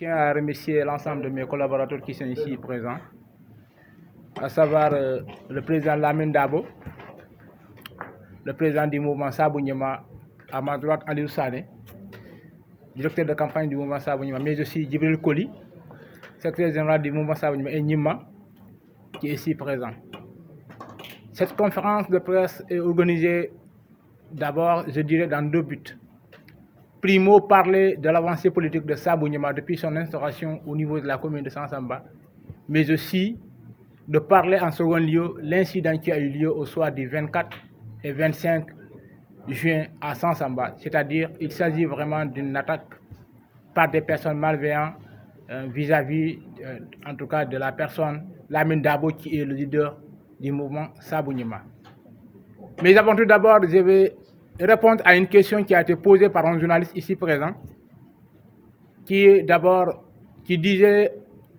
tiens à remercier l'ensemble de mes collaborateurs qui sont ici présents, à savoir le président Lamine Dabo, le président du mouvement Sabou Nyema, à ma droite Aliou Sané, directeur de campagne du mouvement Sabou Nyema, mais aussi Djibril Koli, secrétaire général du mouvement Sabou Nyema, et Nyima, qui est ici présent. Cette conférence de presse est organisée d'abord, je dirais, dans deux buts. Primo, parler de l'avancée politique de Sabou Nyema depuis son instauration au niveau de la commune de Sansamba, mais aussi de parler en second lieu l'incident qui a eu lieu au soir du 24 et 25 juin à Sansamba. C'est-à-dire qu'il s'agit vraiment d'une attaque par des personnes malveillantes vis-à-vis, en tout cas, de la personne Lamine Dabo qui est le leader du mouvement Sabou Nyema. Mais avant tout d'abord, je vais répondre à une question qui a été posée par un journaliste ici présent, qui disait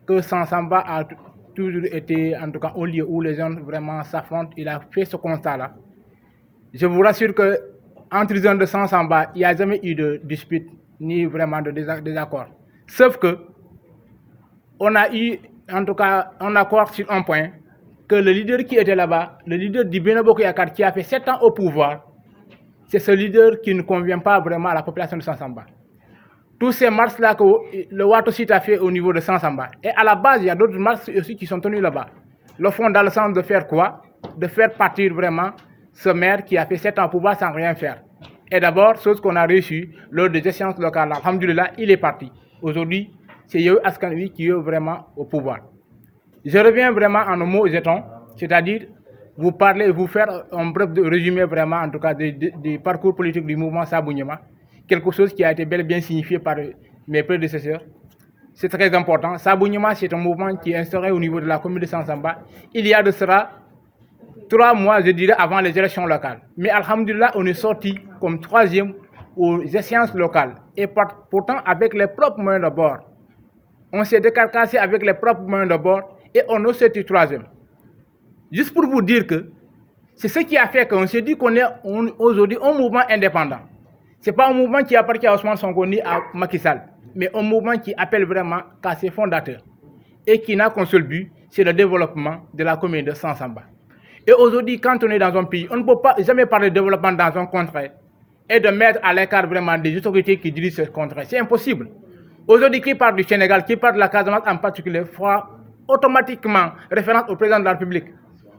que Sansamba a toujours été, en tout cas, au lieu où les gens vraiment s'affrontent. Il a fait ce constat-là. Je vous rassure que entre les zones de Sansamba, il n'y a jamais eu de dispute ni vraiment de désaccord. Sauf que on a eu, en tout cas, un accord sur un point, que le leader qui était là-bas, le leader du Benno Bokk Yakaar qui a fait 7 ans au pouvoir, c'est ce leader qui ne convient pas vraiment à la population de Sansamba. Tous ces marches-là que le Watosit a fait au niveau de Sansamba. Et à la base, il y a d'autres marches aussi qui sont tenues là-bas. Le fond dans le sens de faire quoi? De faire partir vraiment ce maire qui a fait 7 ans au pouvoir sans rien faire. Et d'abord, chose qu'on a reçue lors des échéances locales, alhamdoulilah, il est parti. Aujourd'hui, c'est Yewwi Askan Wi qui est vraiment au pouvoir. Je reviens vraiment en un mot jetons, c'est-à-dire vous parler, vous faire un bref résumé vraiment, en tout cas, du parcours politique du mouvement Sabou Nyema, quelque chose qui a été bel et bien signifié par mes prédécesseurs. C'est très important. Sabou Nyema, c'est un mouvement qui est instauré au niveau de la commune de Sansamba. Il y a de cela 3 mois, je dirais, avant les élections locales. Mais alhamdoulilah, on est sorti comme 3e aux échéances locales. Et pourtant, avec les propres moyens de bord. On s'est décarcassé avec les propres moyens de bord et on est sorti 3e. Juste pour vous dire que c'est ce qui a fait qu'on s'est dit qu'on est aujourd'hui un mouvement indépendant. Ce n'est pas un mouvement qui appartient à Ousmane Sonko ni à Macky Sall, mais un mouvement qui appelle vraiment qu'à ses fondateurs et qui n'a qu'un seul but, c'est le développement de la commune de Sansamba. Et aujourd'hui, quand on est dans un pays, on ne peut pas jamais parler de développement dans un contrée et de mettre à l'écart vraiment des autorités qui dirigent ce contrée. C'est impossible. Aujourd'hui, qui parle du Sénégal, qui parle de la Casamance en particulier, fera automatiquement référence au président de la République.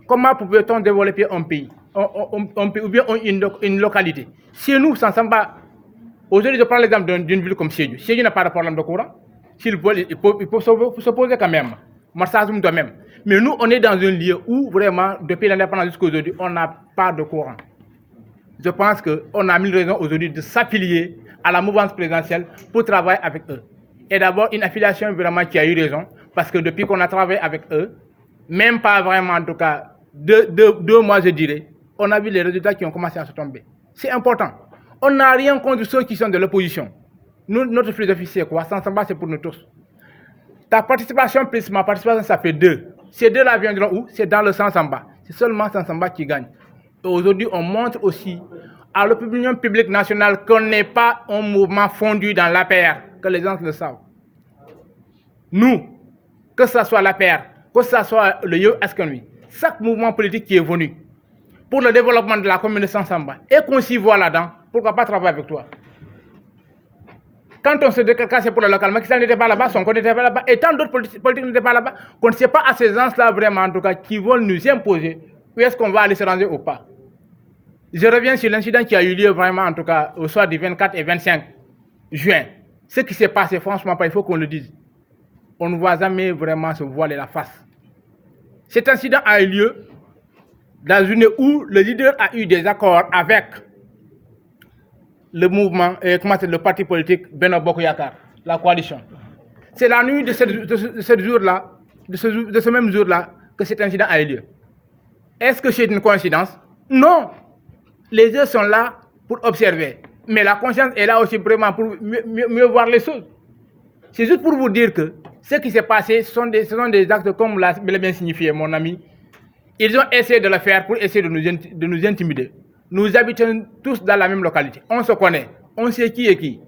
Comment pouvait-on développer un pays, ou bien une localité? Chez nous, Sansamba, aujourd'hui, je prends l'exemple d'une ville comme Sédhiou. Sédhiou n'a pas de problème de courant. S'il veut, il peut se poser quand même. Marsassoum de même. Mais nous, on est dans un lieu où vraiment, depuis l'indépendance jusqu'à aujourd'hui, on n'a pas de courant. Je pense qu'on a mille raisons aujourd'hui de s'affilier à la mouvance présidentielle pour travailler avec eux. Et d'abord, une affiliation vraiment qui a eu raison, parce que depuis qu'on a travaillé avec eux, même pas vraiment en tout cas, 2 mois je dirais, on a vu les résultats qui ont commencé à se tomber. C'est important. On n'a rien contre ceux qui sont de l'opposition. Nous, notre philosophie c'est quoi? Sansamba, c'est pour nous tous. Ta participation plus ma participation, ça fait 2. Ces 2-là viendront où? C'est dans le Sansamba. C'est seulement Sansamba qui gagne. Et aujourd'hui, on montre aussi à l'opinion publique nationale qu'on n'est pas un mouvement fondu dans l'APR, que les gens le savent. Nous, que ce soit l'APR, que ce soit le Yewwi Askan Wi, chaque mouvement politique qui est venu pour le développement de la commune de Sansamba et qu'on s'y voit là-dedans, pourquoi pas travailler avec toi? Quand on se décarcasse pour le local, Macky Sall n'était pas là-bas, Sonko n'était pas là-bas, et tant d'autres politiques n'étaient pas là-bas, qu'on ne sait pas à ces gens-là vraiment, en tout cas, qui veulent nous imposer où est-ce qu'on va aller se ranger ou pas. Je reviens sur l'incident qui a eu lieu vraiment, en tout cas, au soir du 24 et 25 juin. Ce qui s'est passé, franchement, il faut qu'on le dise. On ne va jamais vraiment se voiler la face. Cet incident a eu lieu dans une où le leader a eu des accords avec le mouvement, le parti politique Benno Bokk Yakaar, la coalition. C'est la nuit de ce même jour-là que cet incident a eu lieu. Est-ce que c'est une coïncidence? Non. Les yeux sont là pour observer. Mais la conscience est là aussi vraiment pour mieux voir les choses. C'est juste pour vous dire que ce qui s'est passé, ce sont des actes, comme l'a bien signifié mon ami. Ils ont essayé de le faire pour essayer de nous intimider. Nous habitons tous dans la même localité. On se connaît. On sait qui est qui.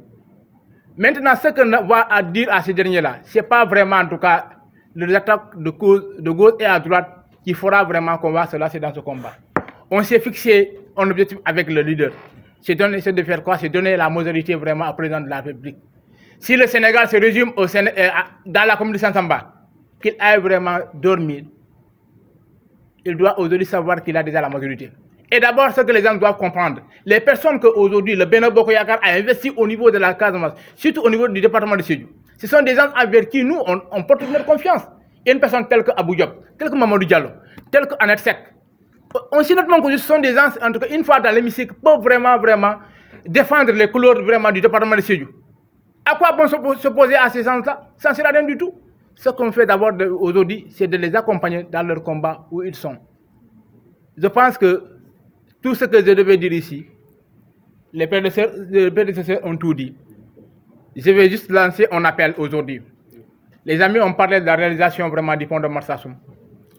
Maintenant, ce qu'on va à dire à ces derniers-là, ce n'est pas vraiment en tout cas les attaques de gauche et à droite qui fera vraiment qu'on va se lancer dans ce combat. On s'est fixé un objectif avec le leader. C'est de faire quoi? C'est donner la majorité vraiment au président de la République. Si le Sénégal se résume dans la commune de Sansamba, qu'il aille vraiment dormir, il doit aujourd'hui savoir qu'il a déjà la majorité. Et d'abord, ce que les gens doivent comprendre, les personnes qu'aujourd'hui le Benno Bokk Yakaar a investi au niveau de la Casamance, surtout au niveau du département de Sédhiou, ce sont des gens avec qui nous, on porte notre confiance. Et une personne telle que Abou Diop, telle que Mamadou Diallo, telle que Annette Seck, on sait notamment que ce sont des gens, en tout cas une fois dans l'hémicycle, peuvent vraiment défendre les couleurs vraiment du département de Sédhiou. À quoi bon s'opposer à ces gens-là? Ça ne sert à rien du tout. Ce qu'on fait d'abord aujourd'hui, c'est de les accompagner dans leur combat où ils sont. Je pense que tout ce que je devais dire ici, les prédécesseurs ont tout dit. Je vais juste lancer un appel aujourd'hui. Les amis ont parlé de la réalisation vraiment du pont de Marsassoum,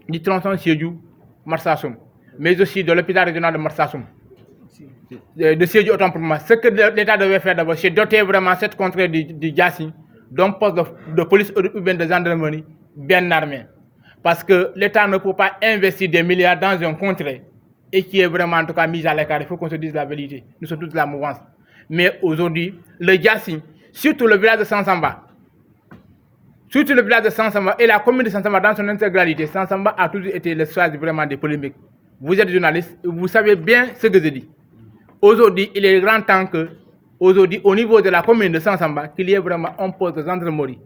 du tronçon Sédhiou-Marsassoum, mais aussi de l'hôpital régional de Marsassoum, de Sédhiou autant pour moi. Ce que l'État devait faire d'abord, c'est doter vraiment cette contrée du Diassi d'un poste de police urbaine de gendarmerie bien armé. Parce que l'État ne peut pas investir des milliards dans un contrée et qui est vraiment en tout cas mis à l'écart. Il faut qu'on se dise la vérité. Nous sommes tous la mouvance. Mais aujourd'hui, le Diassi, surtout le village de Sansamba, et la commune de Sansamba dans son intégralité, Sansamba a toujours été le soir vraiment des polémiques. Vous êtes journaliste, vous savez bien ce que je dis. Aujourd'hui, il est grand temps que, aujourd'hui, au niveau de la commune de Sansamba, qu'il y ait vraiment un poste de gendarmerie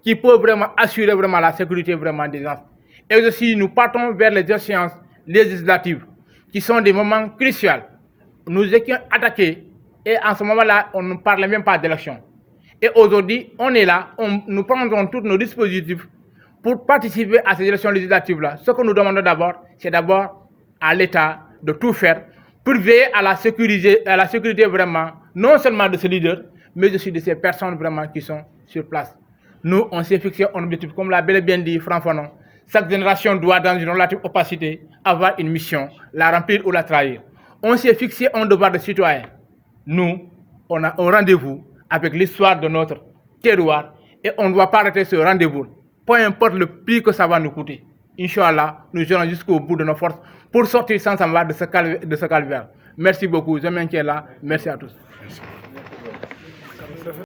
qui peut vraiment assurer vraiment la sécurité vraiment des gens. Et aussi, nous partons vers les échéances législatives, qui sont des moments cruciaux. Nous étions attaqués, et en ce moment-là, on ne parlait même pas d'élection. Et aujourd'hui, on est là, nous prendrons tous nos dispositifs pour participer à ces élections législatives-là. Ce que nous demandons d'abord, c'est d'abord à l'État de tout faire pour veiller à la sécurité vraiment, non seulement de ce leader, mais aussi de ces personnes vraiment qui sont sur place. Nous, on s'est fixé un objectif, comme l'a bel et bien dit Franck Fanon. Chaque génération doit, dans une relative opacité, avoir une mission, la remplir ou la trahir. On s'est fixé un devoir de citoyen. Nous, on a un rendez-vous avec l'histoire de notre terroir et on ne doit pas arrêter ce rendez-vous. Peu importe le prix que ça va nous coûter. Inch'Allah, nous irons jusqu'au bout de nos forces pour sortir sans s'en de ce calvaire. Merci beaucoup, je maintiens là. Merci à tous. Merci.